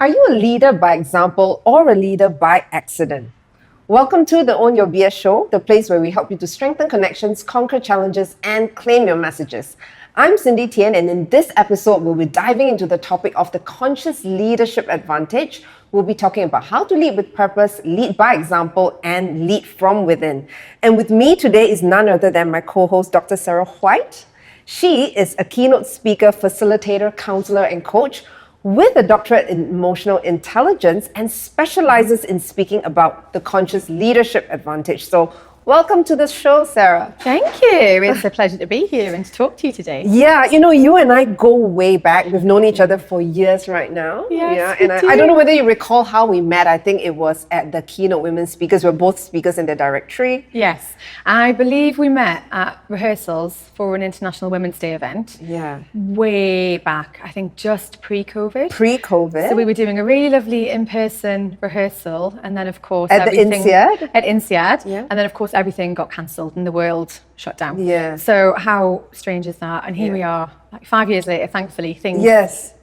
Are you a leader by example or a leader by accident? Welcome to the Own Your BS show, the place where we help you to strengthen connections, conquer challenges, and claim your messages. I'm Cindy Tian, and in this episode, we'll be diving into the topic of the conscious leadership advantage. We'll be talking about how to lead with purpose, lead by example, and lead from within. And with me today is none other than my co-host, Dr. Sarah Whyte. She is a keynote speaker, facilitator, counselor, and coach with a doctorate in emotional intelligence and specializes in speaking about the conscious leadership advantage. So welcome to the show, Sarah. Thank you. It's a pleasure to be here and to talk to you today. Yeah, you and I go way back. We've known each other for years right now. Yes, yeah, and I don't know whether you recall how we met. I think it was at the Keynote Women Speakers. We're both speakers in the directory. Yes, I believe we met at rehearsals for an International Women's Day event. Yeah. Way back, I think just pre-COVID. Pre-COVID. So we were doing a really lovely in-person rehearsal, and then of course at the INSEAD. At INSEAD, yeah. And then of course everything got cancelled and the world shut down. Yeah. So how strange is that? And here we are, like 5 years later, thankfully, things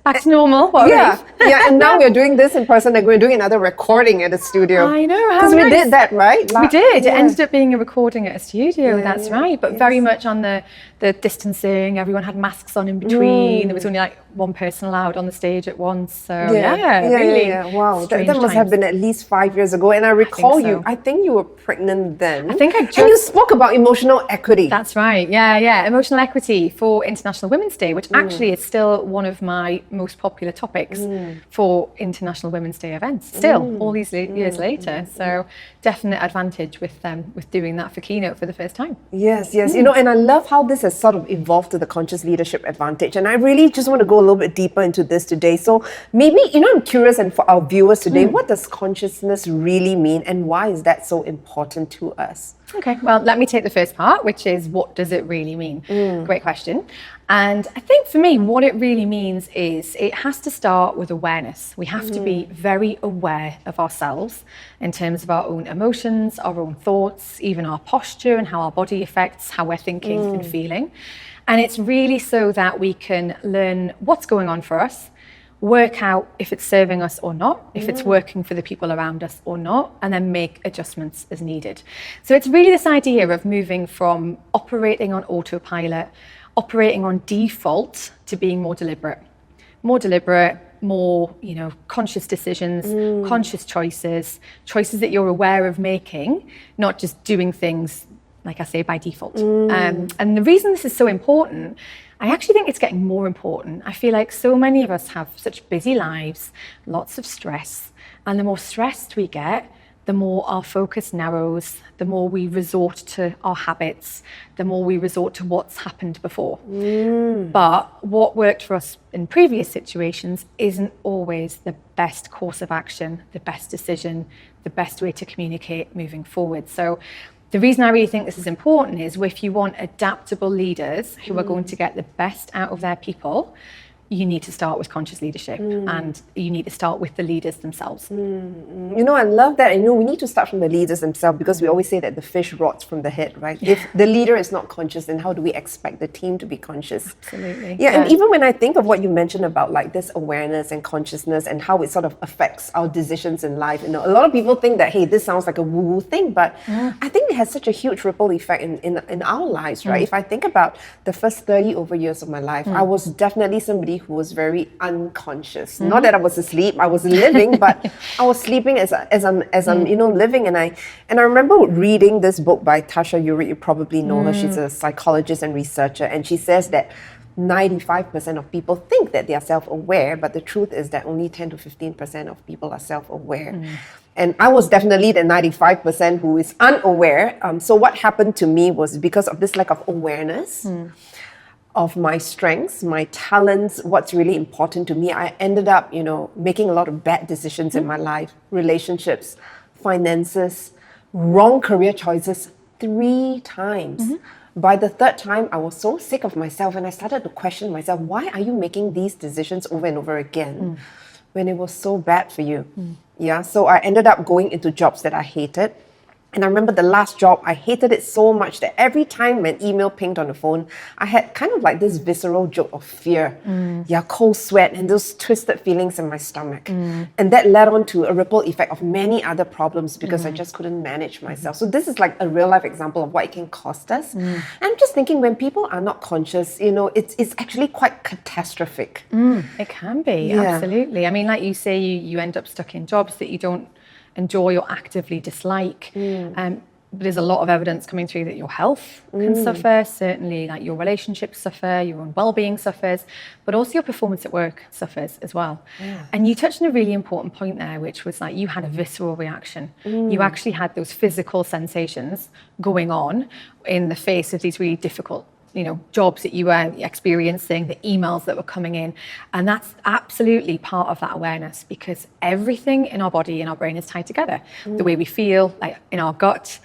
back to normal. What a relief. Yeah, and now we're doing this in person, like we're doing another recording at the studio. I know, because we did that, right? We did. It ended up being a recording at a studio, that's right. But very much on the distancing, everyone had masks on in between. There was only like one person allowed on the stage at once. So really. Wow, that must have been at least 5 years ago. And I recall I think you were pregnant then. I think I just... And you spoke about emotional equity. That's right, yeah. Emotional equity for International Women's Day, which actually is still one of my most popular topics for International Women's Day events, still, all these years later. So definite advantage with doing that for Keynote for the first time. Yes. And I love how this has sort of evolved to the conscious leadership advantage. And I really just want to go a little bit deeper into this today. So maybe, I'm curious, and for our viewers today, what does consciousness really mean and why is that so important to us? Okay, well, let me take the first part, which is what does it really mean? Great question. And I think for me, what it really means is it has to start with awareness. We have to be very aware of ourselves in terms of our own emotions, our own thoughts, even our posture and how our body affects how we're thinking and feeling. And it's really so that we can learn what's going on for us, work out if it's serving us or not, if it's working for the people around us or not, and then make adjustments as needed. So it's really this idea of moving from operating on autopilot, operating on default, to being more deliberate, more, conscious decisions, conscious choices that you're aware of making, not just doing things, like I say, by default. And the reason this is so important, I actually think it's getting more important. I feel like so many of us have such busy lives, lots of stress, and the more stressed we get, the more our focus narrows, the more we resort to our habits, the more we resort to what's happened before. But what worked for us in previous situations isn't always the best course of action, the best decision, the best way to communicate moving forward. So the reason I really think this is important is if you want adaptable leaders who are going to get the best out of their people, you need to start with conscious leadership and you need to start with the leaders themselves. I love that. And we need to start from the leaders themselves because we always say that the fish rots from the head, right? If the leader is not conscious, then how do we expect the team to be conscious? Absolutely. Yeah, and even when I think of what you mentioned about like this awareness and consciousness and how it sort of affects our decisions in life, a lot of people think that, hey, this sounds like a woo-woo thing, but I think it has such a huge ripple effect in our lives, right? If I think about the first 30 over years of my life, I was definitely somebody who was very unconscious. Not that I was asleep, I was living, but I was sleeping as I'm living. And I remember reading this book by Tasha Eurich. You probably know her. She's a psychologist and researcher, and she says that 95% of people think that they are self-aware, but the truth is that only 10 to 15% of people are self-aware. And I was definitely the 95% who is unaware. So what happened to me was because of this lack of awareness of my strengths, my talents, what's really important to me, I ended up, making a lot of bad decisions in my life, relationships, finances, wrong career choices 3 times. By the 3rd time, I was so sick of myself and I started to question myself, why are you making these decisions over and over again when it was so bad for you? Yeah, so I ended up going into jobs that I hated. And I remember the last job, I hated it so much that every time an email pinged on the phone, I had kind of like this visceral jolt of fear. Yeah, cold sweat and those twisted feelings in my stomach. And that led on to a ripple effect of many other problems because I just couldn't manage myself. So this is like a real life example of what it can cost us. And I'm just thinking when people are not conscious, it's actually quite catastrophic. It can be, absolutely. I mean, like you say, you end up stuck in jobs that you don't enjoy or actively dislike. But there's a lot of evidence coming through that your health can suffer, certainly like your relationships suffer, your own well-being suffers, but also your performance at work suffers as well. And you touched on a really important point there, which was like you had a visceral reaction. You actually had those physical sensations going on in the face of these really difficult jobs that you were experiencing, the emails that were coming in. And that's absolutely part of that awareness, because everything in our body and our brain is tied together. The way we feel, like in our gut,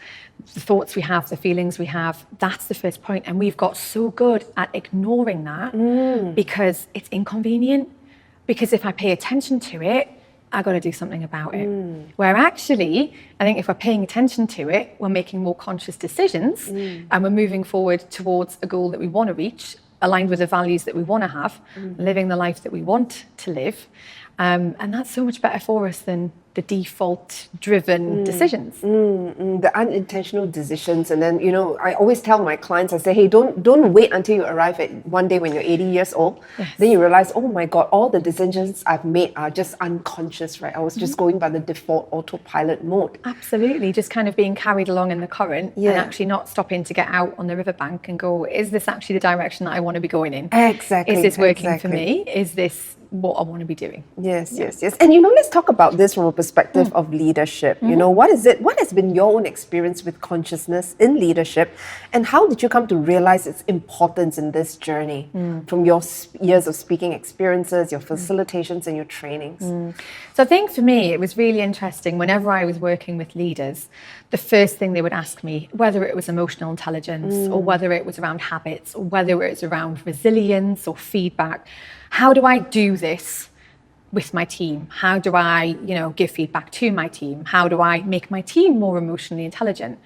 the thoughts we have, the feelings we have, that's the first point. And we've got so good at ignoring that because it's inconvenient. Because if I pay attention to it, I got to do something about it. Where actually, I think if we're paying attention to it, we're making more conscious decisions and we're moving forward towards a goal that we want to reach, aligned with the values that we want to have, living the life that we want to live. And that's so much better for us than the default driven decisions. The unintentional decisions. And then, I always tell my clients, I say, hey, don't wait until you arrive at one day when you're 80 years old. Then you realize, oh my God, all the decisions I've made are just unconscious, right? I was just going by the default autopilot mode. Absolutely. Just kind of being carried along in the current and actually not stopping to get out on the riverbank and go, is this actually the direction that I want to be going in? Exactly. Is this working for me? Is this what I want to be doing? Yes. And let's talk about this from a perspective of leadership. What is it? What has been your own experience with consciousness in leadership, and how did you come to realize its importance in this journey from your years of speaking experiences, your facilitations, and your trainings? So I think for me, it was really interesting. Whenever I was working with leaders, the first thing they would ask me, whether it was emotional intelligence or whether it was around habits or whether it was around resilience or feedback, how do I do this with my team? How do I, give feedback to my team? How do I make my team more emotionally intelligent?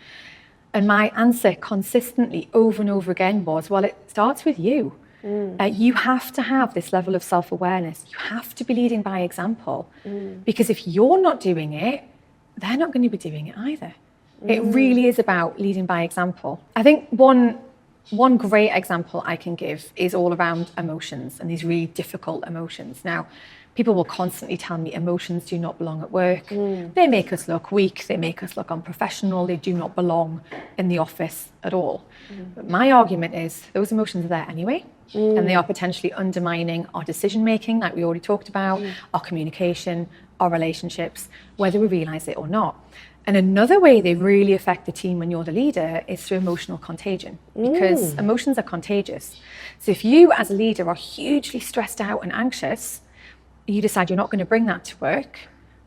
And my answer consistently over and over again was, well, it starts with you. You have to have this level of self-awareness. You have to be leading by example. Because if you're not doing it, they're not going to be doing it either. It really is about leading by example. I think one great example I can give is all around emotions and these really difficult emotions. Now, people will constantly tell me emotions do not belong at work. They make us look weak. They make us look unprofessional. They do not belong in the office at all. But my argument is those emotions are there anyway. And they are potentially undermining our decision making, like we already talked about, our communication, our relationships, whether we realize it or not. And another way they really affect the team when you're the leader is through emotional contagion, because emotions are contagious. So if you as a leader are hugely stressed out and anxious, you decide you're not going to bring that to work,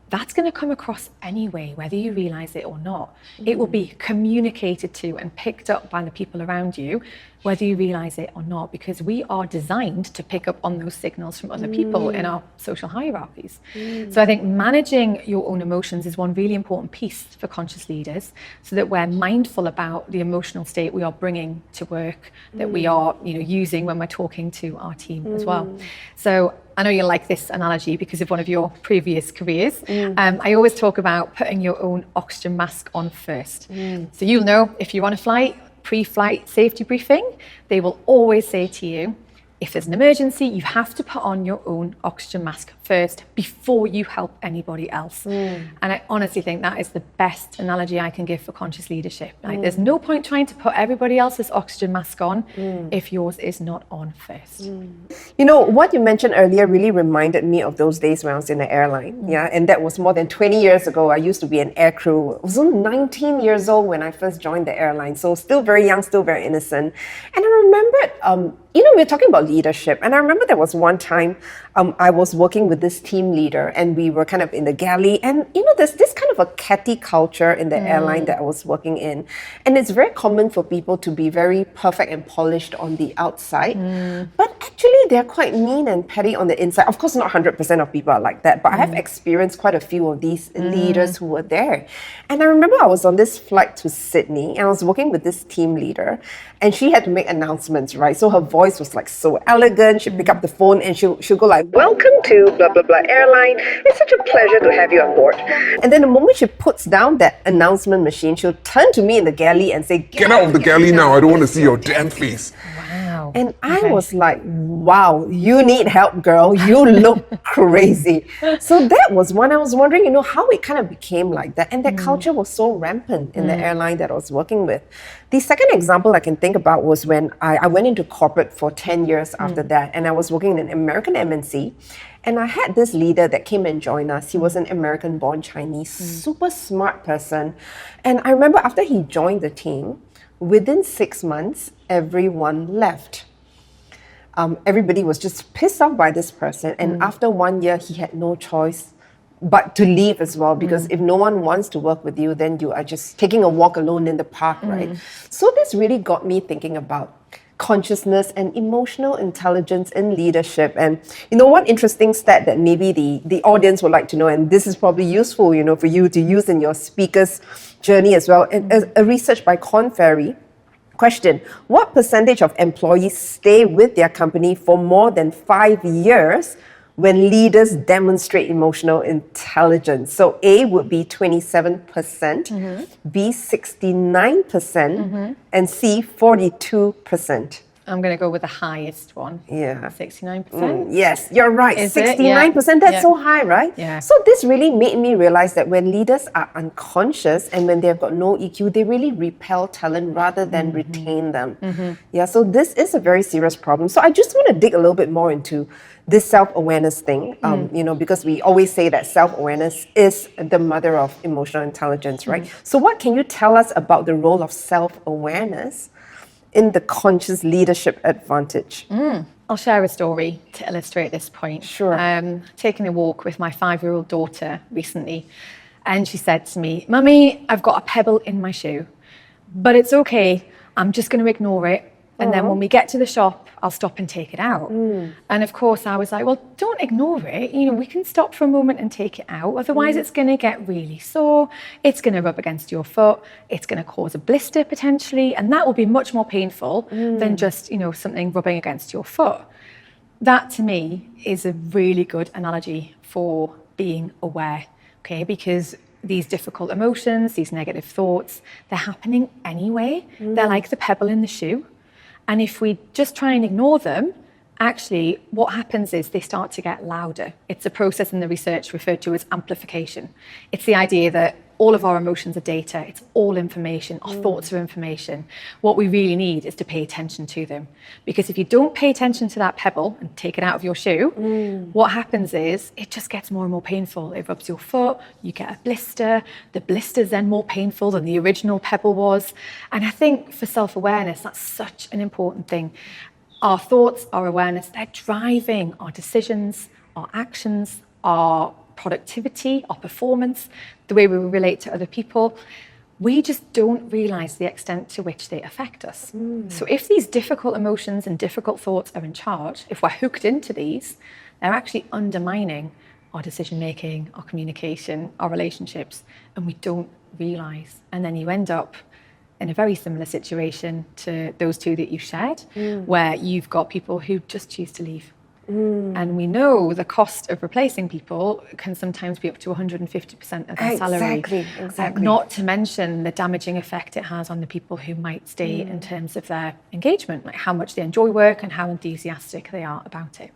that's going to come across anyway, whether you realize it or not. It will be communicated to and picked up by the people around you, whether you realize it or not, because we are designed to pick up on those signals from other people in our social hierarchies. So I think managing your own emotions is one really important piece for conscious leaders, so that we're mindful about the emotional state we are bringing to work, that we are using when we're talking to our team as well. So I know you like this analogy because of one of your previous careers. I always talk about putting your own oxygen mask on first. So you'll know if you're on a flight, pre-flight safety briefing, they will always say to you, if there's an emergency, you have to put on your own oxygen mask first before you help anybody else. And I honestly think that is the best analogy I can give for conscious leadership. Like, there's no point trying to put everybody else's oxygen mask on if yours is not on first. What you mentioned earlier really reminded me of those days when I was in the airline. And that was more than 20 years ago. I used to be an aircrew. I was only 19 years old when I first joined the airline. So still very young, still very innocent. And I remembered we're talking about leadership, and I remember there was one time I was working with this team leader, and we were kind of in the galley, and there's this kind of a catty culture in the airline that I was working in, and it's very common for people to be very perfect and polished on the outside, but actually they're quite mean and petty on the inside. Of course, not 100% of people are like that, but I have experienced quite a few of these leaders who were there. And I remember I was on this flight to Sydney, and I was working with this team leader, and she had to make announcements, right? So her voice was like so elegant. She'd pick up the phone and she'll go like, "Welcome to blah blah blah airline. It's such a pleasure to have you on board." And then the moment she puts down that announcement machine, she'll turn to me in the galley and say, "Get out of the galley now. I don't want to see your damn face." Wow. And I was like, wow, you need help, girl. You look crazy. So that was when I was wondering, how it kind of became like that. And that culture was so rampant in the airline that I was working with. The second example I can think about was when I went into corporate for 10 years after that. And I was working in an American MNC. And I had this leader that came and joined us. He was an American-born Chinese, super smart person. And I remember after he joined the team, within 6 months, everyone left. Everybody was just pissed off by this person. And after 1 year, he had no choice but to leave as well. Because if no one wants to work with you, then you are just taking a walk alone in the park, right? So this really got me thinking about consciousness and emotional intelligence in leadership. And one interesting stat that maybe the audience would like to know, and this is probably useful, for you to use in your speaker's journey as well. A research by Korn Ferry. Question: what percentage of employees stay with their company for more than 5 years when leaders demonstrate emotional intelligence? So A would be 27%, B 69%, and C 42%. I'm going to go with the highest one. Yeah. 69%. Yes, you're right. Is it? 69%. Yeah. That's so high, right? Yeah. So this really made me realize that when leaders are unconscious and when they've got no EQ, they really repel talent rather than retain them. Yeah, so this is a very serious problem. So I just want to dig a little bit more into this self-awareness thing, because we always say that self-awareness is the mother of emotional intelligence, right? So what can you tell us about the role of self-awareness in the conscious leadership advantage? I'll share a story to illustrate this point. Sure. Taking a walk with my 5-year-old daughter recently, and she said to me, "Mummy, I've got a pebble in my shoe, but it's okay. I'm just going to ignore it. And then when we get to the shop, I'll stop and take it out." And of course, I was like, well, don't ignore it. We can stop for a moment and take it out. Otherwise, it's going to get really sore. It's going to rub against your foot. It's going to cause a blister potentially. And that will be much more painful than just, something rubbing against your foot. That to me is a really good analogy for being aware, okay? Because these difficult emotions, these negative thoughts, they're happening anyway. They're like the pebble in the shoe. And if we just try and ignore them, actually what happens is they start to get louder. It's a process in the research referred to as amplification. It's the idea that all of our emotions are data, it's all information, our thoughts are information. What we really need is to pay attention to them. Because if you don't pay attention to that pebble and take it out of your shoe, what happens is it just gets more and more painful. It rubs your foot, you get a blister, the blister's then more painful than the original pebble was. And I think for self-awareness, that's such an important thing. Our thoughts, our awareness, they're driving our decisions, our actions, our productivity, our performance, the way we relate to other people. We just don't realize the extent to which they affect us. So if these difficult emotions and difficult thoughts are in charge, if we're hooked into these, they're actually undermining our decision-making, our communication, our relationships, and we don't realize. And then you end up in a very similar situation to those two that you shared, where you've got people who just choose to leave. And we know the cost of replacing people can sometimes be up to 150% of their salary. Exactly. Not to mention the damaging effect it has on the people who might stay in terms of their engagement, like how much they enjoy work and how enthusiastic they are about it.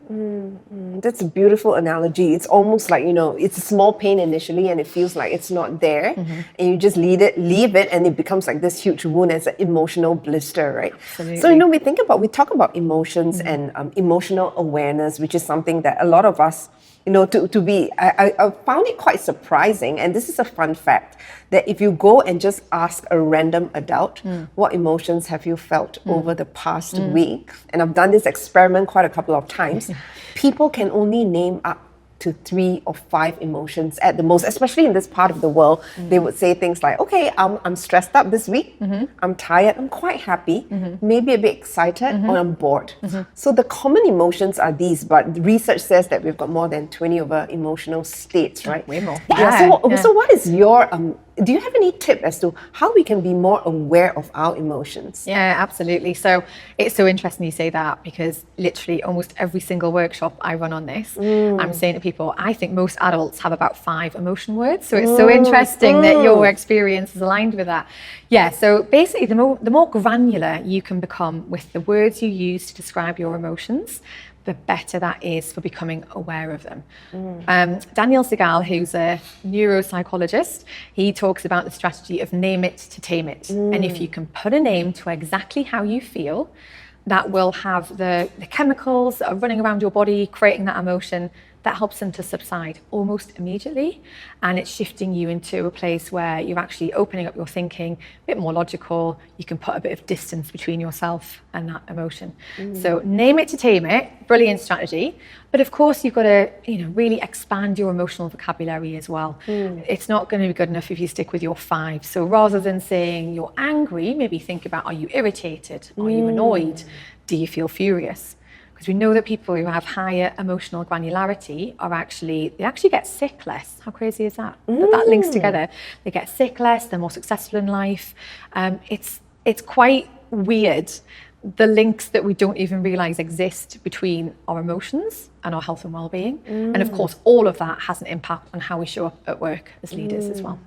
That's a beautiful analogy. It's almost like, it's a small pain initially and it feels like it's not there. And you just leave it and it becomes like this huge wound as an emotional blister, right? Absolutely. So, we talk about emotions and emotional awareness, which is something that a lot of us I found it quite surprising, and this is a fun fact, that if you go and just ask a random adult, what emotions have you felt over the past week, and I've done this experiment quite a couple of times, people can only name up to 3 or 5 emotions at the most, especially in this part of the world. They would say things like, okay, I'm stressed up this week, I'm tired, I'm quite happy, maybe a bit excited, or I'm bored. So the common emotions are these, but research says that we've got more than 20 of our emotional states, right? Way more. So what is your, do you have any tip as to how we can be more aware of our emotions? Yeah, absolutely. So it's so interesting you say that, because literally almost every single workshop I run on this, I'm saying to people, I think most adults have about 5 emotion words. So it's so interesting that your experience is aligned with that. Yeah, so basically the more granular you can become with the words you use to describe your emotions, the better that is for becoming aware of them. Daniel Segal, who's a neuropsychologist, he talks about the strategy of name it to tame it. And if you can put a name to exactly how you feel, that will have the chemicals that are running around your body, creating that emotion, that helps them to subside almost immediately. And it's shifting you into a place where you're actually opening up your thinking, a bit more logical. You can put a bit of distance between yourself and that emotion. So name it to tame it, brilliant strategy. But of course, you've got to really expand your emotional vocabulary as well. It's not going to be good enough if you stick with your 5. So rather than saying you're angry, maybe think about, are you irritated? Are you annoyed? Do you feel furious? Because we know that people who have higher emotional granularity they actually get sick less. How crazy is that? That links together. They get sick less, they're more successful in life. It's quite weird, the links that we don't even realize exist between our emotions and our health and well-being. And of course, all of that has an impact on how we show up at work as leaders as well.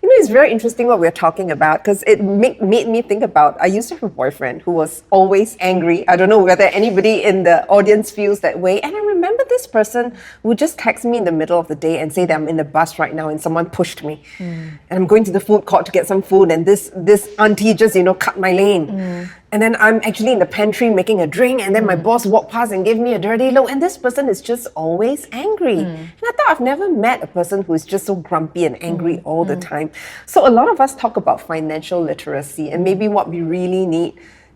It's very interesting what we're talking about, because it made me think about, I used to have a boyfriend who was always angry. I don't know whether anybody in the audience feels that way. And I remember this person would just text me in the middle of the day and say that I'm in the bus right now and someone pushed me. And I'm going to the food court to get some food, and this auntie just, cut my lane. And then I'm actually in the pantry making a drink, and then my boss walked past and gave me a dirty look, and this person is just always angry. And I thought, I've never met a person who is just so grumpy and angry all the time. So a lot of us talk about financial literacy, and maybe what we really need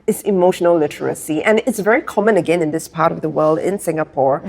is emotional literacy. And it's very common again in this part of the world, in Singapore.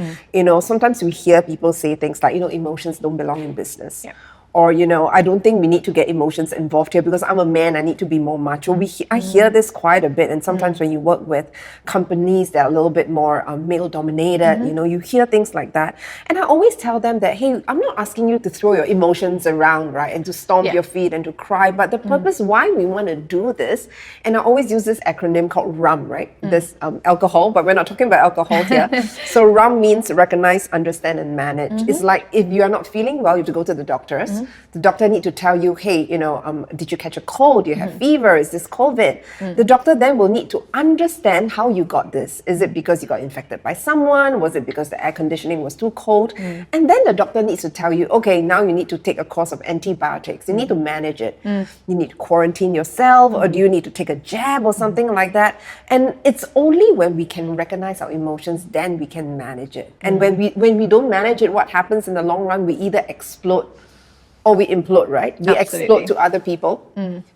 Sometimes we hear people say things like, emotions don't belong in business. Yeah. Or, I don't think we need to get emotions involved here because I'm a man, I need to be more macho. I hear this quite a bit. And sometimes when you work with companies that are a little bit more male-dominated, you hear things like that. And I always tell them that, hey, I'm not asking you to throw your emotions around, right? And to stomp your feet and to cry. But the purpose why we want to do this, and I always use this acronym called RUM, right? This alcohol, but we're not talking about alcohol here. So RUM means recognize, understand, and manage. It's like if you are not feeling well, you have to go to the doctors. The doctor need to tell you, hey, did you catch a cold? Do you have fever? Is this COVID? The doctor then will need to understand how you got this. Is it because you got infected by someone? Was it because the air conditioning was too cold? And then the doctor needs to tell you, okay, now you need to take a course of antibiotics. You need to manage it. You need to quarantine yourself, or do you need to take a jab or something like that? And it's only when we can recognize our emotions, then we can manage it. And when we don't manage it, what happens in the long run? We either explode or we implode, right? We explode to other people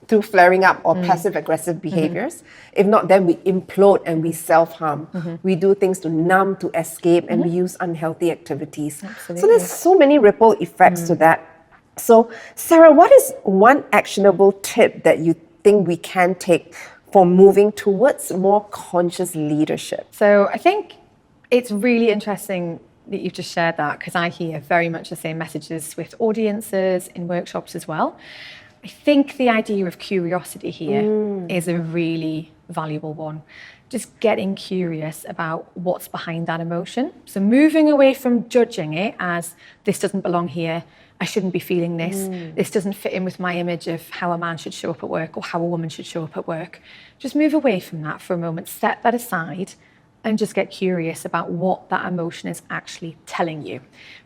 through flaring up or passive-aggressive behaviors. If not, then we implode and we self-harm. We do things to numb, to escape, and we use unhealthy activities. So there's so many ripple effects to that. So, Sarah, what is one actionable tip that you think we can take for moving towards more conscious leadership? So I think it's really interesting that you've just shared that, because I hear very much the same messages with audiences in workshops as well. I think the idea of curiosity here is a really valuable one. Just getting curious about what's behind that emotion. So moving away from judging it as this doesn't belong here, I shouldn't be feeling this, this doesn't fit in with my image of how a man should show up at work or how a woman should show up at work. Just move away from that for a moment, set that aside, and just get curious about what that emotion is actually telling you.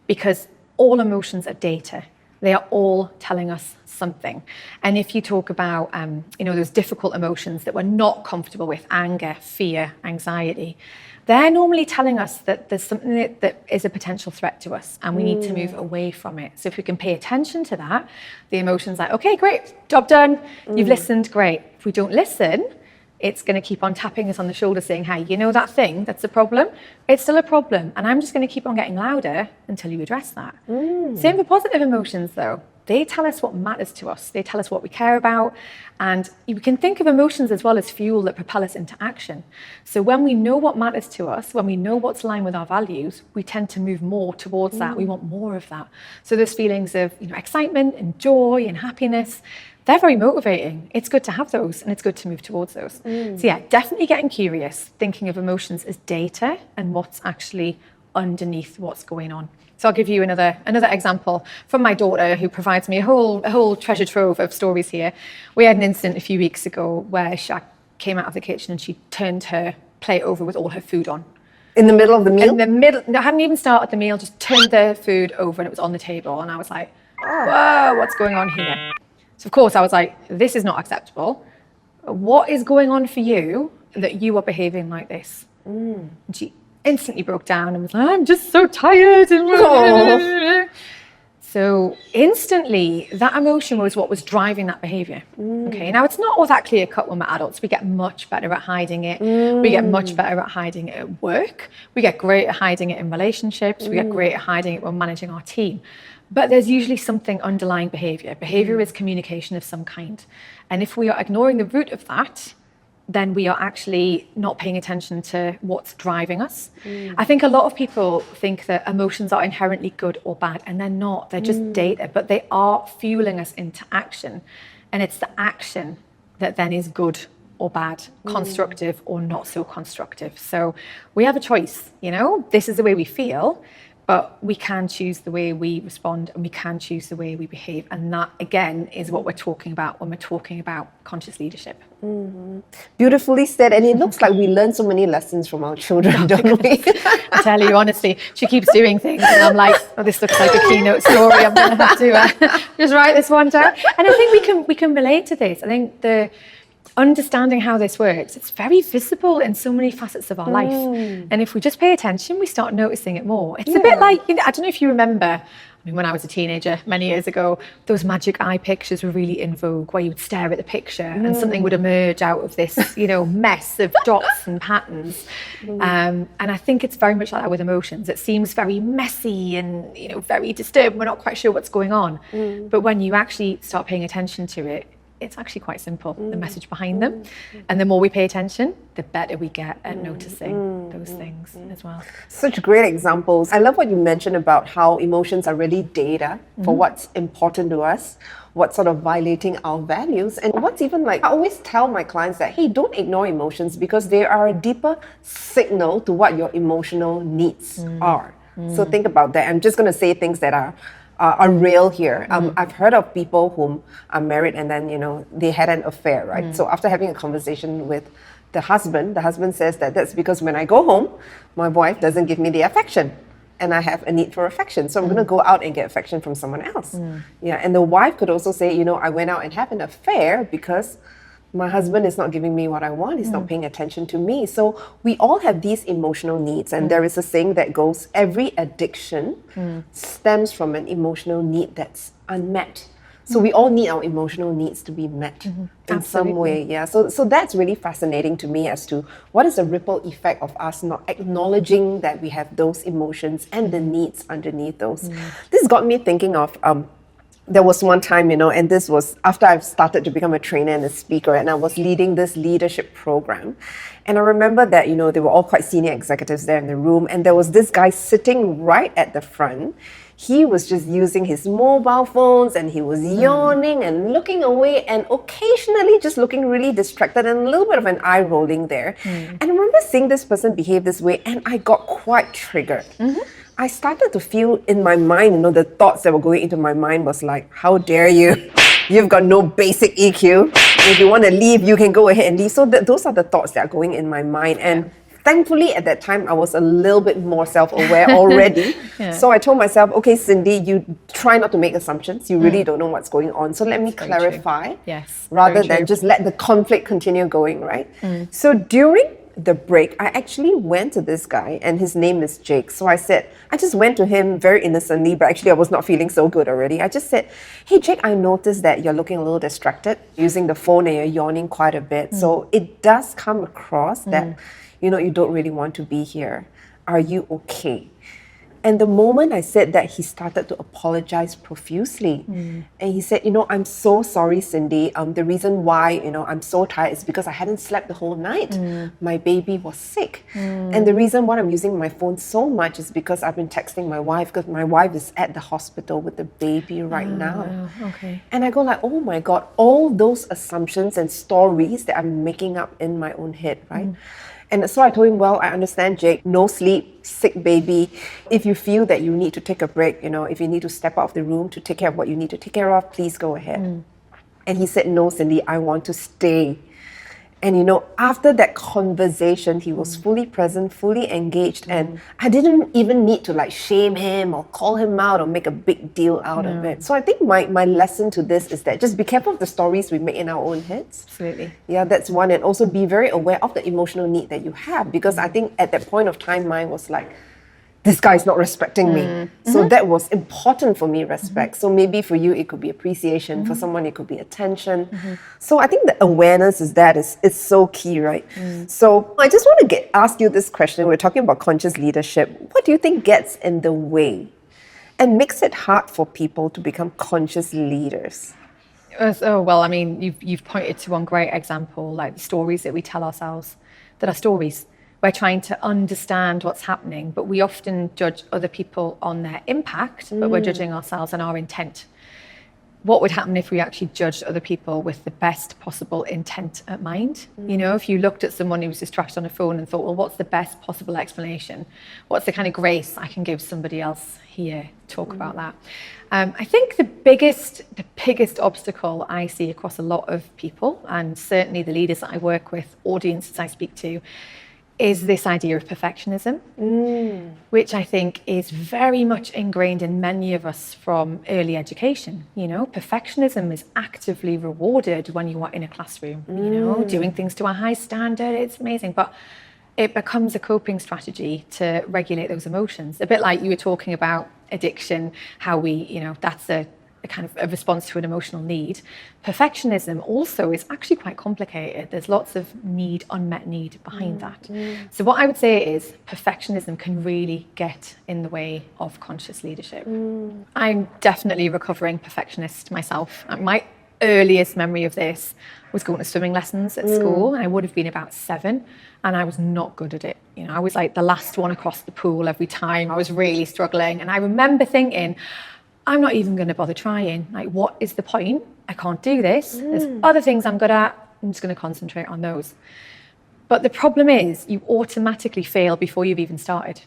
Because all emotions are data. They are all telling us something. And if you talk about, those difficult emotions that we're not comfortable with, anger, fear, anxiety, they're normally telling us that there's something that is a potential threat to us and we need to move away from it. So if we can pay attention to that, the emotion's like, okay, great, job done, you've listened, great. If we don't listen, it's going to keep on tapping us on the shoulder saying, hey, you know that thing that's a problem? It's still a problem. And I'm just going to keep on getting louder until you address that. Same for positive emotions, though. They tell us what matters to us. They tell us what we care about. And you can think of emotions as well as fuel that propel us into action. So when we know what matters to us, when we know what's aligned with our values, we tend to move more towards that. We want more of that. So those feelings of excitement and joy and happiness, they're very motivating. It's good to have those and it's good to move towards those. So yeah, definitely getting curious, thinking of emotions as data and what's actually underneath what's going on. So I'll give you another example from my daughter, who provides me a whole treasure trove of stories here. We had an incident a few weeks ago where she came out of the kitchen and she turned her plate over with all her food on. In the middle of the meal? In the middle, I hadn't even started the meal, just turned the food over and it was on the table. And I was like, whoa, what's going on here? So of course I was like, this is not acceptable. What is going on for you that you are behaving like this? And she instantly broke down and was like, I'm just so tired. So instantly, that emotion was what was driving that behavior. Okay, now it's not all that clear cut when we're adults. We get much better at hiding it. We get much better at hiding it at work. We get great at hiding it in relationships. We get great at hiding it when managing our team. But there's usually something underlying behavior. Behavior is communication of some kind. And if we are ignoring the root of that, then we are actually not paying attention to what's driving us. I think a lot of people think that emotions are inherently good or bad, and they're not. They're just data, but they are fueling us into action. And it's the action that then is good or bad, constructive or not so constructive. So we have a choice, this is the way we feel, but we can choose the way we respond and we can choose the way we behave. And that, again, is what we're talking about when we're talking about conscious leadership. Beautifully said. And it looks like we learn so many lessons from our children, don't we? I tell you, honestly, she keeps doing things and I'm like, oh, this looks like a keynote story. I'm going to have to just write this one down. And I think we can relate to this. I think the understanding how this works, it's very visible in so many facets of our life. And if we just pay attention, we start noticing it more. It's a bit like, I don't know if you remember, when I was a teenager many years ago, those magic eye pictures were really in vogue, where you would stare at the picture and something would emerge out of this, mess of dots and patterns. And I think it's very much like that with emotions. It seems very messy and, very disturbed. We're not quite sure what's going on. But when you actually start paying attention to it, it's actually quite simple, the message behind them. And the more we pay attention, the better we get at noticing those things as well. Such great examples. I love what you mentioned about how emotions are really data for what's important to us, what's sort of violating our values. And what's even I always tell my clients that, hey, don't ignore emotions because they are a deeper signal to what your emotional needs are. So think about that. I'm just going to say things that are real here. I've heard of people whom are married and then, they had an affair, right? So after having a conversation with the husband says that that's because when I go home, my wife doesn't give me the affection and I have a need for affection. So I'm going to go out and get affection from someone else. Yeah, and the wife could also say, I went out and have an affair because my husband is not giving me what I want. He's not paying attention to me. So we all have these emotional needs. And there is a saying that goes, every addiction stems from an emotional need that's unmet. So we all need our emotional needs to be met in some way. Yeah. So that's really fascinating to me as to what is the ripple effect of us not acknowledging that we have those emotions and the needs underneath those. This got me thinking of there was one time, and this was after I've started to become a trainer and a speaker, and I was leading this leadership program. And I remember that, they were all quite senior executives there in the room, and there was this guy sitting right at the front. He was just using his mobile phones and he was yawning and looking away and occasionally just looking really distracted and a little bit of an eye rolling there. And I remember seeing this person behave this way and I got quite triggered. I started to feel in my mind, the thoughts that were going into my mind was like, how dare you? You've got no basic EQ. If you want to leave, you can go ahead and leave. So those are the thoughts that are going in my mind. And thankfully, at that time, I was a little bit more self-aware already. So I told myself, okay, Cindy, you try not to make assumptions. You really don't know what's going on. So let me clarify Yes, rather than just let the conflict continue going, right? So during the break, I actually went to this guy, and his name is Jake. So I just went to him very innocently, but actually I was not feeling so good already. I just said, hey Jake, I noticed that you're looking a little distracted using the phone and you're yawning quite a bit. So it does come across that, you don't really want to be here. Are you okay? And the moment I said that, he started to apologize profusely. And he said, I'm so sorry, Cindy. The reason why, I'm so tired is because I hadn't slept the whole night. My baby was sick. And the reason why I'm using my phone so much is because I've been texting my wife, because my wife is at the hospital with the baby right now. Okay. And I go like, oh my God, all those assumptions and stories that I'm making up in my own head, right? And so I told him, well, I understand, Jake, no sleep, sick baby. If you feel that you need to take a break, if you need to step out of the room to take care of what you need to take care of, please go ahead. And he said, no, Cindy, I want to stay. And after that conversation, he was fully present, fully engaged, and I didn't even need to shame him or call him out or make a big deal out of it. So I think my lesson to this is that just be careful of the stories we make in our own heads. Absolutely. Yeah, that's one. And also be very aware of the emotional need that you have, because I think at that point of time, mine was like, this guy is not respecting me. So that was important for me, respect. So maybe for you, it could be appreciation. For someone, it could be attention. So I think the awareness is so key, right? So I just want to ask you this question. We're talking about conscious leadership. What do you think gets in the way and makes it hard for people to become conscious leaders? Oh, well, I mean, you've pointed to one great example, like the stories that we tell ourselves that are stories. We're trying to understand what's happening, but we often judge other people on their impact, but we're judging ourselves on our intent. What would happen if we actually judged other people with the best possible intent at mind? If you looked at someone who was distracted on a phone and thought, well, what's the best possible explanation? What's the kind of grace I can give somebody else here? Talk about that. I think the biggest obstacle I see across a lot of people, and certainly the leaders that I work with, audiences I speak to, is this idea of perfectionism, which I think is very much ingrained in many of us from early education. Perfectionism is actively rewarded when you are in a classroom, doing things to a high standard. It's amazing, but it becomes a coping strategy to regulate those emotions. A bit like you were talking about addiction, how we, that's a kind of a response to an emotional need. Perfectionism also is actually quite complicated. There's lots of unmet need behind that. So what I would say is perfectionism can really get in the way of conscious leadership. I'm definitely a recovering perfectionist myself. My earliest memory of this was going to swimming lessons at school. I would have been about 7, and I was not good at it. I was like the last one across the pool every time. I was really struggling. And I remember thinking, I'm not even going to bother trying. What is the point? I can't do this. There's other things I'm good at. I'm just going to concentrate on those. But the problem is you automatically fail before you've even started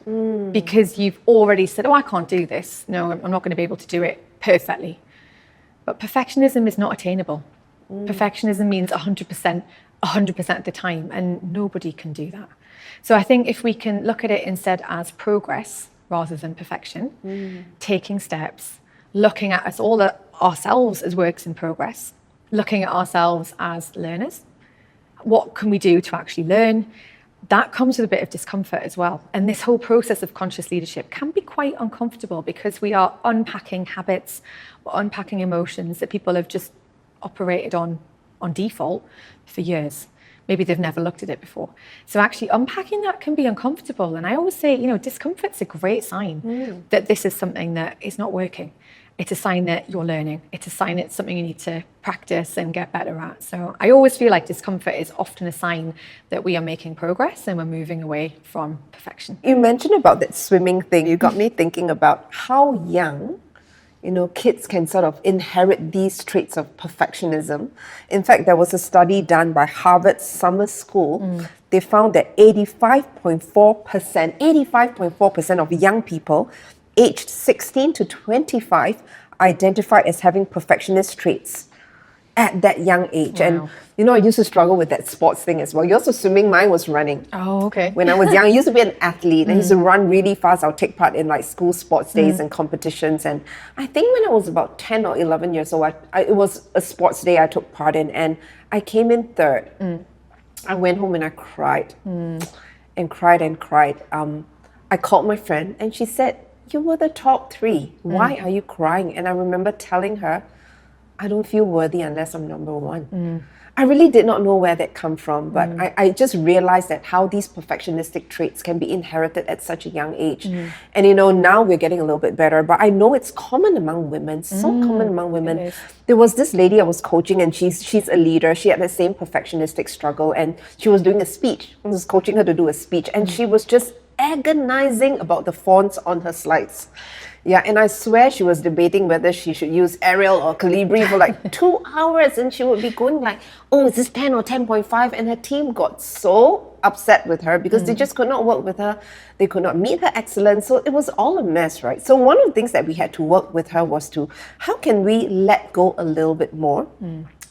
because you've already said, oh, I can't do this. No, I'm not going to be able to do it perfectly. But perfectionism is not attainable. Perfectionism means 100% of the time, and nobody can do that. So I think if we can look at it instead as progress rather than perfection, taking steps, looking at ourselves as works in progress, looking at ourselves as learners. What can we do to actually learn? That comes with a bit of discomfort as well. And this whole process of conscious leadership can be quite uncomfortable because we are unpacking habits, or unpacking emotions that people have just operated on default for years. Maybe they've never looked at it before. So actually unpacking that can be uncomfortable. And I always say, discomfort's a great sign that this is something that is not working. It's a sign that you're learning. It's a sign it's something you need to practice and get better at. So I always feel like discomfort is often a sign that we are making progress and we're moving away from perfection. You mentioned about that swimming thing. You got me thinking about how young kids can sort of inherit these traits of perfectionism. In fact, there was a study done by Harvard Summer School. They found that 85.4% of young people aged 16 to 25 identified as having perfectionist traits at that young age. Wow. And, I used to struggle with that sports thing as well. Yours was swimming, mine was running. Oh, okay. When I was young, I used to be an athlete. I used to run really fast. I'll take part in school sports days and competitions. And I think when I was about 10 or 11 years old, it was a sports day I took part in, and I came in third. I went home and I cried and cried and cried. I called my friend and she said, "You were the top 3. Why are you crying?" And I remember telling her, "I don't feel worthy unless I'm number 1. I really did not know where that come from, but I just realized that how these perfectionistic traits can be inherited at such a young age. And now we're getting a little bit better, but I know it's common among women, so common among women. There was this lady I was coaching and she's a leader. She had the same perfectionistic struggle and she was doing a speech. I was coaching her to do a speech and she was just agonizing about the fonts on her slides. Yeah, and I swear she was debating whether she should use Arial or Calibri for like 2 hours, and she would be going like, "Oh, is this 10 or 10.5?" And her team got so upset with her because they just could not work with her. They could not meet her excellence. So it was all a mess, right? So one of the things that we had to work with her was to, how can we let go a little bit more?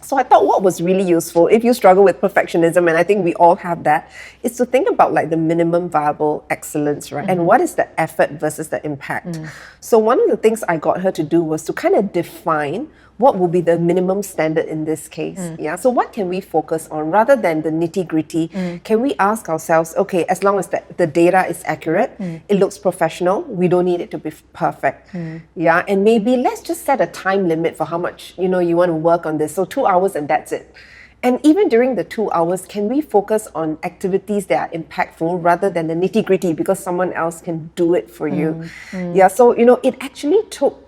So I thought what was really useful, if you struggle with perfectionism, and I think we all have that, is to think about like the minimum viable excellence, right? And what is the effort versus the impact? So one of the things I got her to do was to kind of define what will be the minimum standard in this case. Yeah. So what can we focus on rather than the nitty-gritty? Can we ask ourselves, okay, as long as the data is accurate, it looks professional, we don't need it to be perfect. Yeah. And maybe let's just set a time limit for how much you want to work on this. So 2 hours and that's it. And even during the 2 hours, can we focus on activities that are impactful rather than the nitty-gritty because someone else can do it for you? Yeah. So it actually took,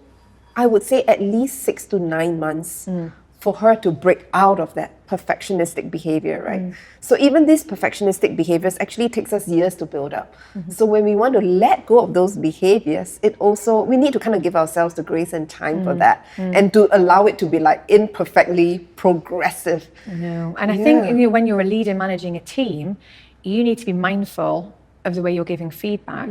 I would say, at least 6 to 9 months for her to break out of that perfectionistic behavior, right? So even these perfectionistic behaviors actually takes us years to build up. So when we want to let go of those behaviors, we need to kind of give ourselves the grace and time for that and to allow it to be like imperfectly progressive. No. And I think when you're a leader managing a team, you need to be mindful of the way you're giving feedback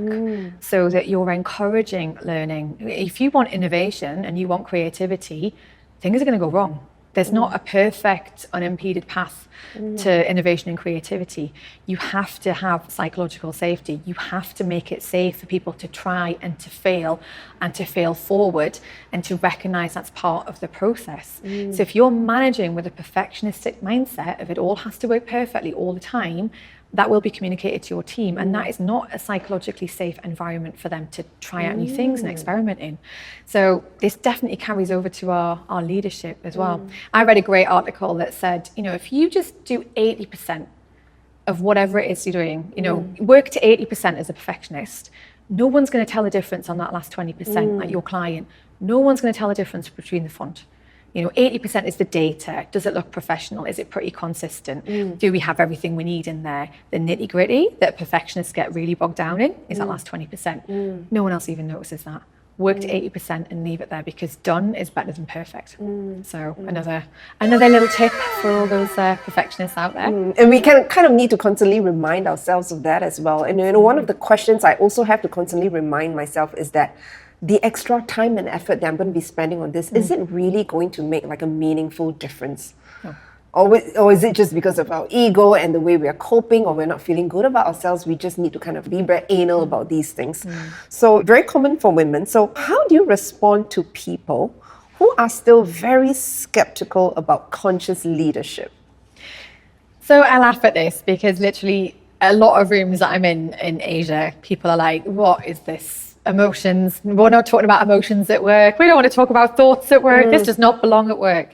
so that you're encouraging learning. If you want innovation and you want creativity, things are going to go wrong. There's not a perfect, unimpeded path to innovation and creativity. You have to have psychological safety. You have to make it safe for people to try and to fail forward and to recognize that's part of the process. So if you're managing with a perfectionistic mindset of it all has to work perfectly all the time, that will be communicated to your team, and that is not a psychologically safe environment for them to try out new things and experiment in. So this definitely carries over to our leadership as well. I read a great article that said, if you just do 80% of whatever it is you're doing, work to 80% as a perfectionist, no one's going to tell the difference on that last 20%, like your client. No one's going to tell the difference between the font. 80% is the data. Does it look professional? Is it pretty consistent? Do we have everything we need in there? The nitty gritty that perfectionists get really bogged down in is that last 20%. No one else even notices that. Work to 80% and leave it there because done is better than perfect. So another little tip for all those perfectionists out there. And we kind of need to constantly remind ourselves of that as well. And one of the questions I also have to constantly remind myself is that the extra time and effort that I'm going to be spending on this, is it really going to make like a meaningful difference? No. Or is it just because of our ego and the way we are coping, or we're not feeling good about ourselves? We just need to kind of be very anal about these things. So very common for women. So how do you respond to people who are still very skeptical about conscious leadership? So I laugh at this because literally a lot of rooms that I'm in Asia, people are like, what is this? Emotions. We're not talking about emotions at work. We don't want to talk about thoughts at work. This does not belong at work.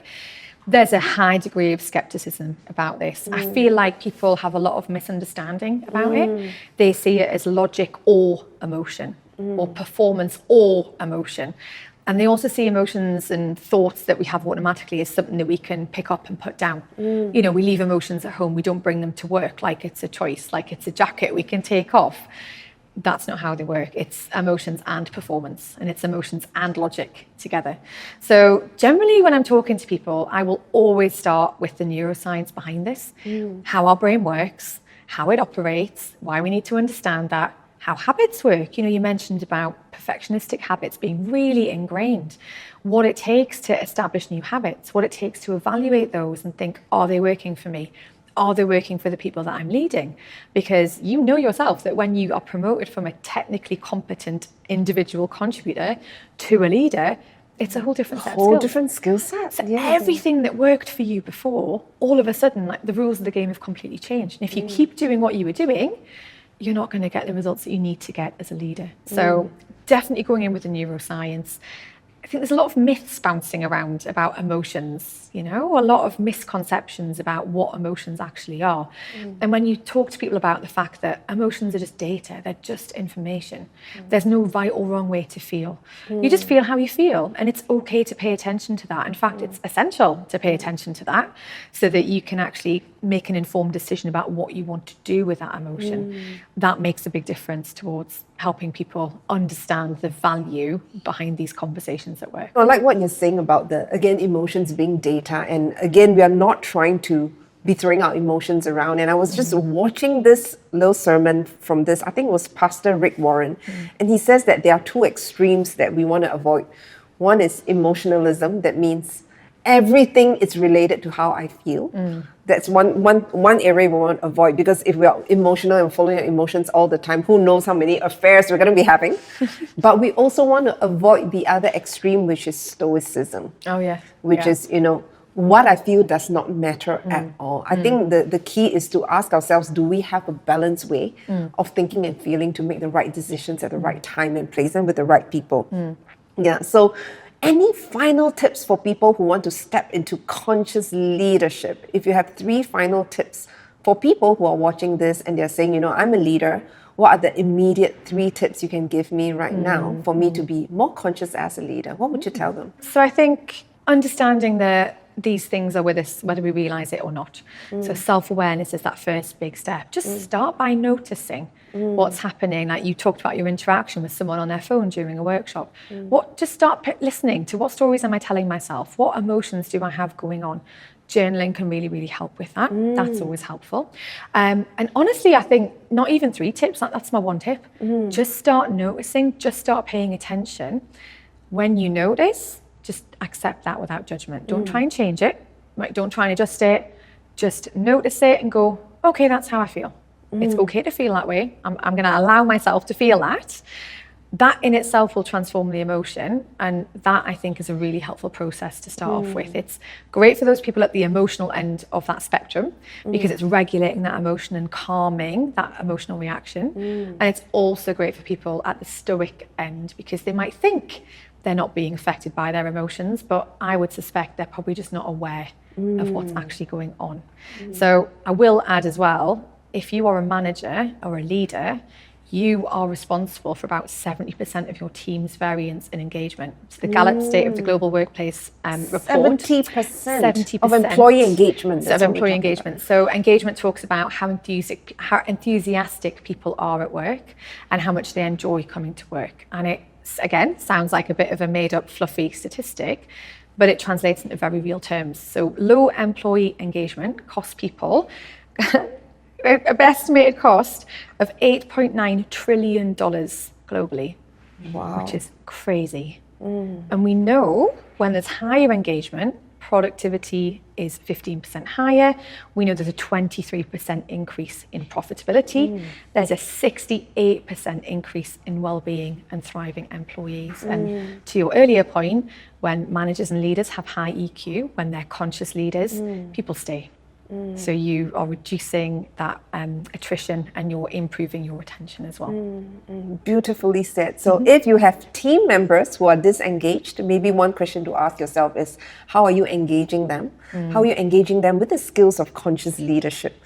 There's a high degree of skepticism about this. I feel like people have a lot of misunderstanding about it. They see it as logic or emotion, or performance or emotion. And they also see emotions and thoughts that we have automatically as something that we can pick up and put down. We leave emotions at home. We don't bring them to work like it's a choice, like it's a jacket we can take off. That's not how they work. It's emotions and performance, and it's emotions and logic together. So generally when I'm talking to people, I will always start with the neuroscience behind this, how our brain works, how it operates, why we need to understand that, how habits work. You mentioned about perfectionistic habits being really ingrained, what it takes to establish new habits, what it takes to evaluate those and think, are they working for me? Are they working for the people that I'm leading? Because you know yourself that when you are promoted from a technically competent individual contributor to a leader, It's a whole different set of Whole skills. different skill set. So everything that worked for you before, all of a sudden, like the rules of the game have completely changed. And if you keep doing what you were doing, you're not going to get the results that you need to get as a leader. So definitely going in with the neuroscience. I think there's a lot of myths bouncing around about emotions, a lot of misconceptions about what emotions actually are. And when you talk to people about the fact that emotions are just data, they're just information, there's no right or wrong way to feel. You just feel how you feel, and it's okay to pay attention to that. In fact, it's essential to pay attention to that so that you can actually make an informed decision about what you want to do with that emotion. That makes a big difference towards helping people understand the value behind these conversations at work. I like what you're saying about again, emotions being data. And again, we are not trying to be throwing out emotions around. And I was just watching this little sermon from I think it was Pastor Rick Warren. And he says that there are two extremes that we want to avoid. One is emotionalism. That means everything is related to how I feel. That's one area we want to avoid, because if we are emotional and following our emotions all the time, who knows how many affairs we're going to be having. But we also want to avoid the other extreme, which is stoicism. Oh, yeah. Which is, what I feel does not matter at all. I think the key is to ask ourselves, do we have a balanced way of thinking and feeling to make the right decisions at the right time and place and with the right people? Yeah, so any final tips for people who want to step into conscious leadership? If you have 3 final tips for people who are watching this and they're saying, I'm a leader, what are the immediate 3 tips you can give me right now for me to be more conscious as a leader? What would you tell them? So I think understanding that these things are with us whether we realize it or not. So self-awareness is that first big step. Just start by noticing what's happening. Like you talked about your interaction with someone on their phone during a workshop. Just start listening to what stories am I telling myself? What emotions do I have going on? Journaling can really, really help with that. That's always helpful. And honestly, I think not even 3 tips, that's my 1 tip. Just start noticing, just start paying attention. When you notice, just accept that without judgment. Don't try and change it. Right? Don't try and adjust it. Just notice it and go, okay, that's how I feel. It's okay to feel that way. I'm going to allow myself to feel that. That in itself will transform the emotion. And that, I think, is a really helpful process to start off with. It's great for those people at the emotional end of that spectrum because it's regulating that emotion and calming that emotional reaction. And it's also great for people at the stoic end because they might think they're not being affected by their emotions, but I would suspect they're probably just not aware of what's actually going on. So I will add as well, if you are a manager or a leader, you are responsible for about 70% of your team's variance in engagement. So the Gallup State of the Global Workplace report. 70% of employee engagement. Of employee engagement. So engagement talks about how enthusiastic people are at work and how much they enjoy coming to work. And it, again, sounds like a bit of a made-up, fluffy statistic, but it translates into very real terms. So low employee engagement costs people an estimated cost of $8.9 trillion globally, which is crazy. And we know when there's higher engagement, productivity is 15% higher. We know there's a 23% increase in profitability. There's a 68% increase in well-being and thriving employees. And to your earlier point, when managers and leaders have high EQ, when they're conscious leaders, people stay. So you are reducing that attrition and you're improving your retention as well. Beautifully said. So if you have team members who are disengaged, maybe one question to ask yourself is, how are you engaging them? How are you engaging them with the skills of conscious leadership?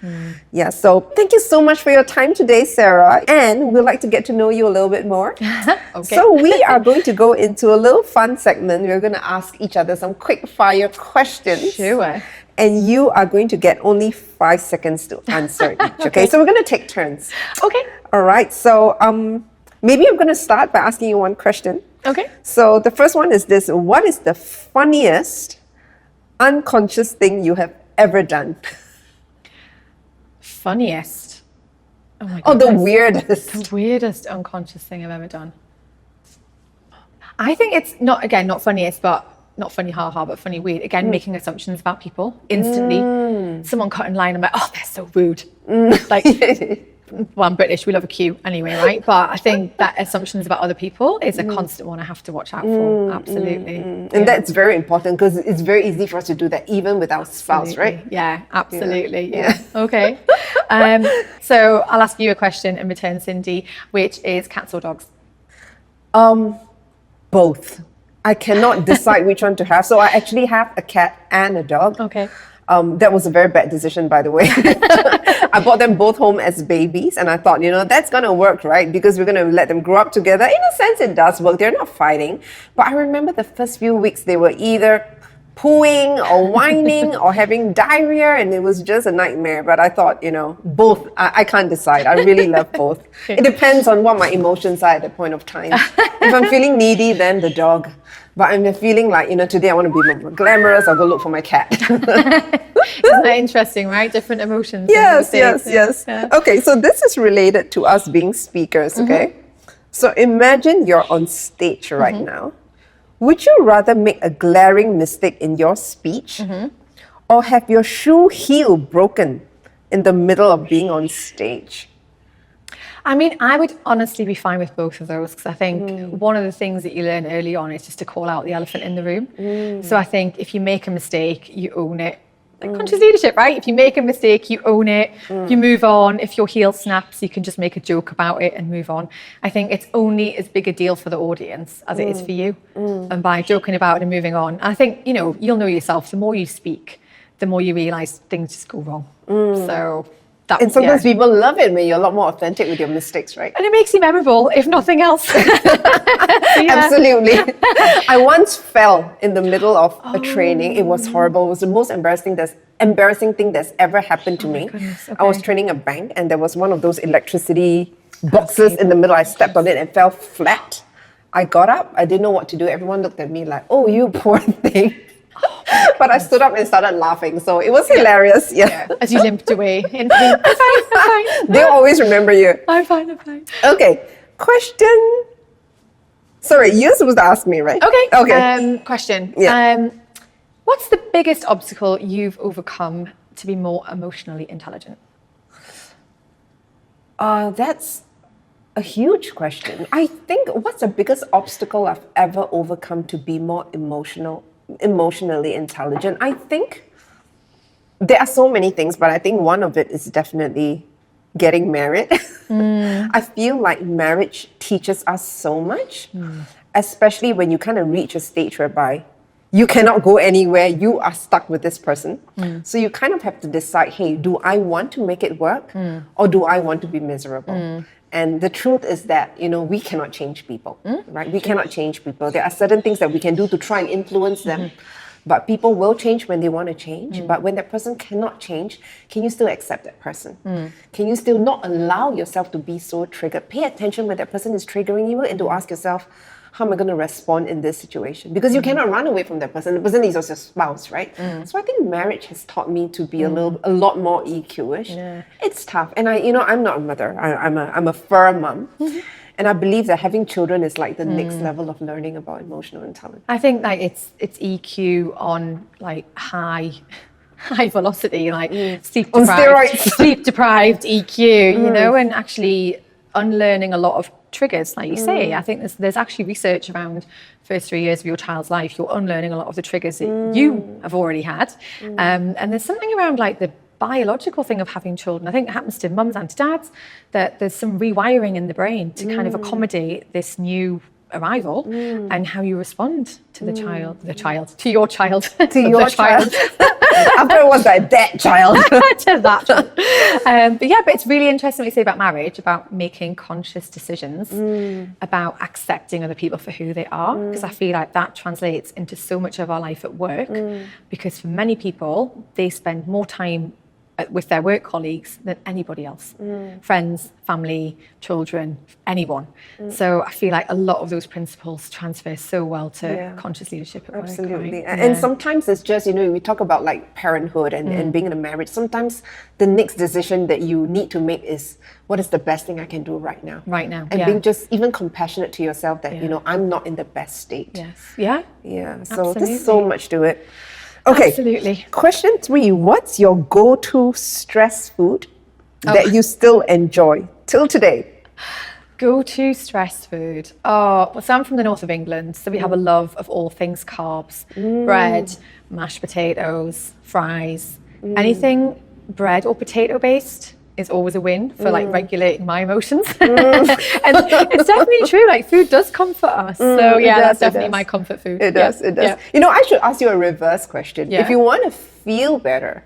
Yeah, so thank you so much for your time today, Sarah. And we'd like to get to know you a little bit more. Okay. So we are going to go into a little fun segment. We're going to ask each other some quick fire questions. Sure. And you are going to get only 5 seconds to answer each, okay? So we're going to take turns. Okay. All right, so maybe I'm going to start by asking you one question. Okay. So the first one is this: what is the funniest unconscious thing you have ever done? Funniest? Oh my God. Oh, the weirdest. The weirdest unconscious thing I've ever done. I think it's not funniest, but not funny ha-ha, but funny weird. Again, making assumptions about people instantly. Someone cut in line, I'm like, oh, they're so rude. Like, well, I'm British, we love a cue anyway, right? But I think that assumptions about other people is a constant one I have to watch out for. Absolutely. And that's very important because it's very easy for us to do that even with our spouse, right? Yeah, absolutely. Yeah. Okay. So I'll ask you a question in return, Cindy, which is cats or dogs? Both. I cannot decide which one to have. So I actually have a cat and a dog. Okay. That was a very bad decision, by the way. I brought them both home as babies and I thought, that's going to work, right? Because we're going to let them grow up together. In a sense, it does work. They're not fighting. But I remember the first few weeks, they were either pooing or whining or having diarrhea, and it was just a nightmare. But I thought, both. I can't decide. I really love both. It depends on what my emotions are at that point of time. If I'm feeling needy, then the dog. But I'm feeling like, today I want to be more glamorous, I'll go look for my cat. Isn't that interesting, right? Different emotions. Yes. Yeah. Okay, so this is related to us being speakers, okay? So imagine you're on stage right now. Would you rather make a glaring mistake in your speech or have your shoe heel broken in the middle of being on stage? I mean, I would honestly be fine with both of those because I think one of the things that you learn early on is just to call out the elephant in the room. So I think if you make a mistake, you own it. Like conscious leadership, right? If you make a mistake, you own it, you move on. If your heel snaps, you can just make a joke about it and move on. I think it's only as big a deal for the audience as it is for you. And by joking about it and moving on, I think, you'll know yourself. The more you speak, the more you realise things just go wrong. So... And sometimes people love it when you're a lot more authentic with your mistakes, right? And it makes you memorable, if nothing else. Absolutely. I once fell in the middle of a training. It was horrible. It was the most embarrassing thing that's ever happened to me. Goodness, okay. I was training a bank and there was one of those electricity boxes in the middle. I stepped on it and fell flat. I got up. I didn't know what to do. Everyone looked at me like, oh, you poor thing. But I stood up and started laughing, so it was hilarious. Yeah. As you limped away. I'm fine. They'll always remember you. I'm fine. Okay. Question. Sorry, you're supposed to ask me, right? Okay. Question. Yeah. What's the biggest obstacle you've overcome to be more emotionally intelligent? That's a huge question. I think what's the biggest obstacle I've ever overcome to be more emotionally intelligent? I think there are so many things, but I think one of it is definitely getting married. I feel like marriage teaches us so much, especially when you kind of reach a stage whereby you cannot go anywhere, you are stuck with this person. So you kind of have to decide, hey, do I want to make it work or do I want to be miserable? And the truth is that, we cannot change people, right? We cannot change people. There are certain things that we can do to try and influence them. But people will change when they want to change. But when that person cannot change, can you still accept that person? Can you still not allow yourself to be so triggered? Pay attention when that person is triggering you and to ask yourself, how am I going to respond in this situation? Because you cannot run away from that person. The person is also your spouse, right? So I think marriage has taught me to be a lot more EQ-ish. Yeah. It's tough. And I'm not a mother. I'm a fur mom. And I believe that having children is like the next level of learning about emotional intelligence. I think like it's EQ on like high velocity, like sleep deprived EQ, and actually unlearning a lot of triggers, like you say. I think there's actually research around first 3 years of your child's life. You're unlearning a lot of the triggers that you have already had. And there's something around like the biological thing of having children. I think it happens to mums and to dads, that there's some rewiring in the brain to kind of accommodate this new arrival and how you respond to to your child. After it was like that child. To that. But it's really interesting what you say about marriage, about making conscious decisions, about accepting other people for who they are, because I feel like that translates into so much of our life at work, because for many people, they spend more time with their work colleagues than anybody else. Friends, family, children, anyone. So I feel like a lot of those principles transfer so well to conscious leadership at work. Absolutely. Right? And sometimes it's just, we talk about like parenthood and being in a marriage. Sometimes the next decision that you need to make is, what is the best thing I can do right now? Right now. And being just even compassionate to yourself that, I'm not in the best state. Yes. Yeah. Yeah. So there's so much to it. Okay. Absolutely. Question 3. What's your go-to stress food that you still enjoy till today? Go-to stress food. Oh, well, so I'm from the north of England, so we have a love of all things carbs. Bread, mashed potatoes, fries. Anything bread or potato based is always a win for like regulating my emotions. And it's definitely true, like food does comfort us. So yeah, that's definitely my comfort food. It does. Yeah. You know, I should ask you a reverse question. Yeah. If you want to feel better,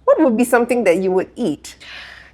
what would be something that you would eat?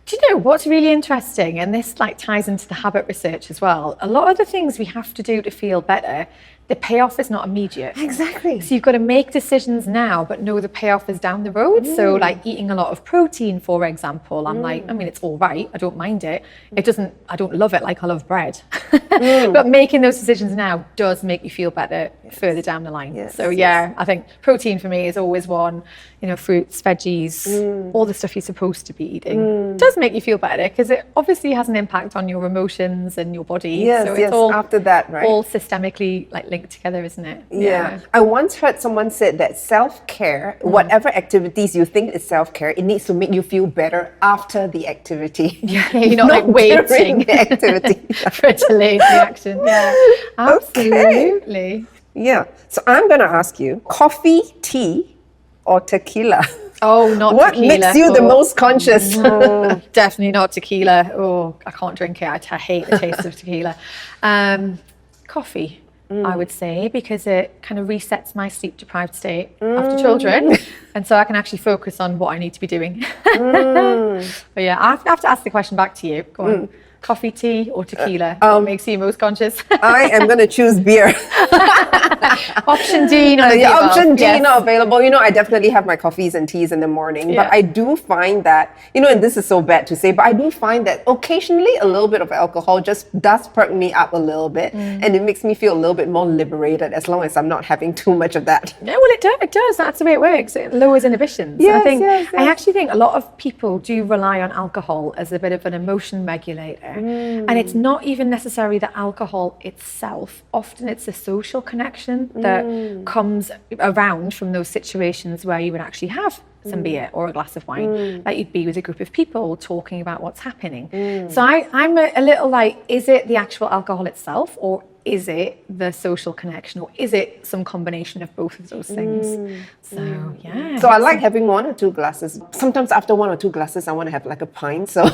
Do you know what's really interesting? And this like ties into the habit research as well. A lot of the things we have to do to feel better, the payoff is not immediate. Exactly. So you've got to make decisions now, but know the payoff is down the road. So like eating a lot of protein, for example, I'm like, I mean, it's all right. I don't mind it. I don't love it like I love bread. But making those decisions now does make you feel better further down the line. So yeah, I think protein for me is always one, you know, fruits, veggies, all the stuff you're supposed to be eating does make you feel better because it obviously has an impact on your emotions and your body. Yes, so it's all after that, right? all systemically like linked together, isn't it? Yeah. I once heard someone said that self-care, whatever activities you think is self-care, it needs to make you feel better after the activity. Yeah, you're not like waiting during the activity. for a delayed reaction. Yeah, absolutely. Yeah. So I'm going to ask you, coffee, tea, or tequila? Oh, not What tequila. makes you the most conscious? Oh, definitely not tequila. Oh, I can't drink it. I hate the taste of tequila. Coffee, I would say, because it kind of resets my sleep-deprived state after children. And so I can actually focus on what I need to be doing. But yeah, I have to ask the question back to you. Go on. Coffee, tea, or tequila? What makes you most conscious? I am going to choose beer. Option D, not available. Option D, not available. You know, I definitely have my coffees and teas in the morning, but I do find that, you know, and this is so bad to say, but I do find that occasionally a little bit of alcohol just does perk me up a little bit, and it makes me feel a little bit more liberated as long as I'm not having too much of that. Yeah, well, it does. That's the way it works. It lowers inhibitions. Yes, I actually think a lot of people do rely on alcohol as a bit of an emotion regulator. And it's not even necessarily the alcohol itself. Often it's a social connection that comes around from those situations where you would actually have some beer or a glass of wine, that you'd be with a group of people talking about what's happening. So I'm a little like, is it the actual alcohol itself, or is it the social connection, or is it some combination of both of those things? So yeah. So I like having one or two glasses. Sometimes after one or two glasses, I want to have like a pint. So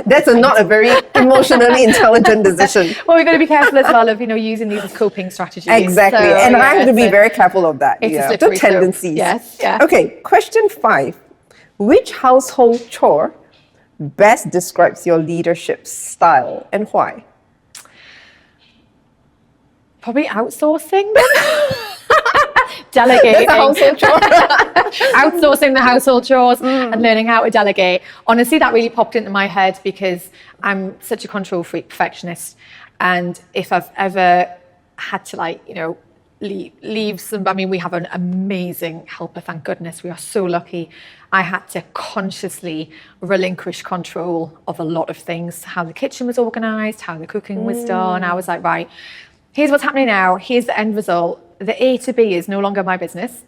that's not a very emotionally intelligent decision. Well, we've got to be careful as well of, you know, using these as coping strategies. Exactly. So, and I have to be very careful of that. It's a The slippery slope. tendencies. Yes. Yeah. Okay, question 5. Which household chore best describes your leadership style and why? Probably outsourcing. Delegating. That's a household chore. Outsourcing the household chores and learning how to delegate. Honestly, that really popped into my head because I'm such a control freak, perfectionist. And if I've ever had to, like, you know, leave some, I mean, we have an amazing helper, thank goodness. We are so lucky. I had to consciously relinquish control of a lot of things, how the kitchen was organized, how the cooking was done. I was like, right, here's what's happening now. Here's the end result. The A to B is no longer my business.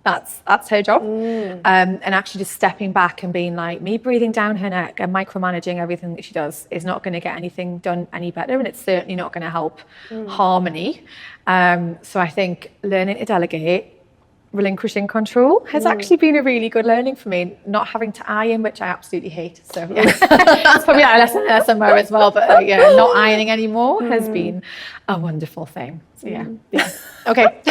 That's her job. And actually just stepping back and being like, me breathing down her neck and micromanaging everything that she does is not going to get anything done any better. And it's certainly not going to help harmony. So I think learning to delegate, relinquishing control has actually been a really good learning for me. Not having to iron, which I absolutely hate. So yeah, it's probably a lesson there somewhere as well. But yeah, not ironing anymore has been a wonderful thing. So yeah. Okay.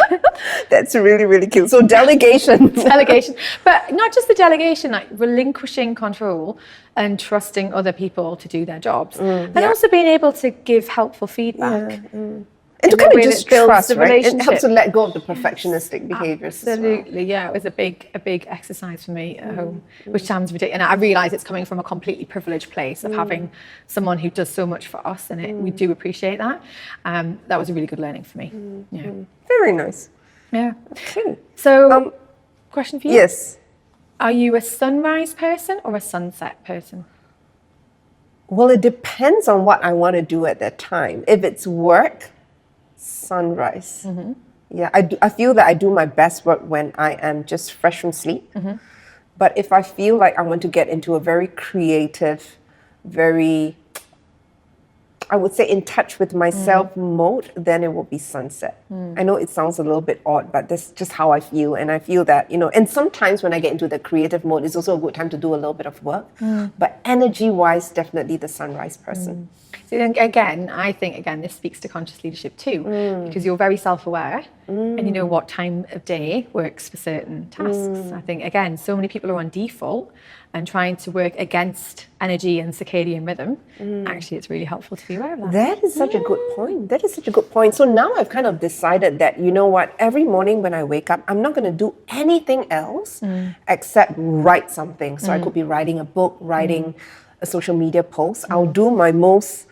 That's really, really cute. So delegation. Delegation. But not just the delegation, like relinquishing control and trusting other people to do their jobs. And also being able to give helpful feedback. And to kind of way just that builds trust, the right? It helps relationship. to let go of the perfectionistic behaviors. Absolutely, yeah. It was a big exercise for me at home, which sounds ridiculous. And I realise it's coming from a completely privileged place of having someone who does so much for us, and we do appreciate that. That was a really good learning for me. Yeah. Very nice. Yeah. Okay. So, question for you. Yes. Are you a sunrise person or a sunset person? Well, it depends on what I want to do at that time. If it's work, sunrise. Yeah, I feel that I do my best work when I am just fresh from sleep. But if I feel like I want to get into a very creative, very, I would say, in touch with myself mode, then it will be sunset. I know it sounds a little bit odd, but that's just how I feel. And I feel that, and sometimes when I get into the creative mode, it's also a good time to do a little bit of work. But energy-wise, definitely the sunrise person. So again, I think, this speaks to conscious leadership too, because you're very self-aware and you know what time of day works for certain tasks. I think, again, so many people are on default and trying to work against energy and circadian rhythm. Actually, it's really helpful to be aware of that. That is such a good point. That is such a good point. So now I've kind of decided that, you know what, every morning when I wake up, I'm not going to do anything else except write something. So I could be writing a book, writing a social media post. I'll do my most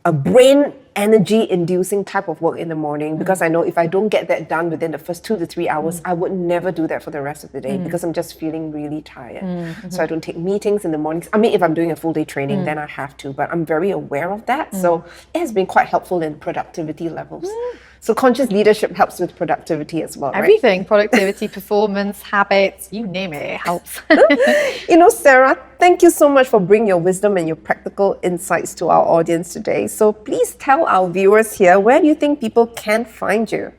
brain energy inducing type of work in the morning, because I know if I don't get that done within the first 2 to 3 hours, I would never do that for the rest of the day because I'm just feeling really tired. So I don't take meetings in the mornings. I mean, if I'm doing a full day training, then I have to, but I'm very aware of that. So it has been quite helpful in productivity levels. So conscious leadership helps with productivity as well, right? Everything, productivity, performance, habits, you name it, it helps. Sarah, thank you so much for bringing your wisdom and your practical insights to our audience today. So please tell our viewers here, where do you think people can find you?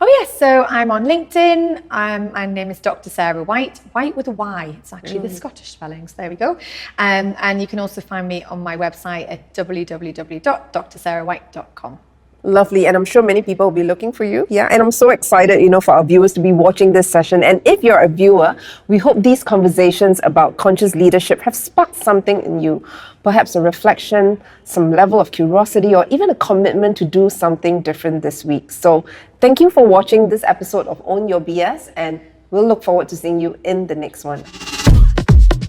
Oh yes, so I'm on LinkedIn. My name is Dr. Sarah Whyte, Whyte with a Y. It's actually the Scottish spellings, there we go. And you can also find me on my website at www.drsarahwhyte.com. Lovely, and I'm sure many people will be looking for you. Yeah, and I'm so excited, for our viewers to be watching this session. And if you're a viewer, we hope these conversations about conscious leadership have sparked something in you. Perhaps a reflection, some level of curiosity, or even a commitment to do something different this week. So thank you for watching this episode of Own Your BS, and we'll look forward to seeing you in the next one.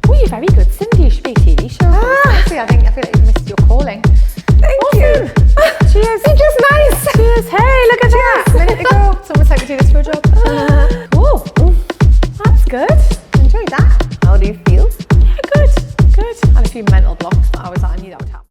Oh, you're very good, Cindy. You should be a TV show. Honestly, I feel like you missed your calling. Thank you. Cheers. You're just nice. Cheers. Hey, look at that. Minute to go. It's almost like we do this for a job. Cool. That's good. Enjoyed that. How do you feel? Yeah, good. I had a few mental blocks that I knew that would happen.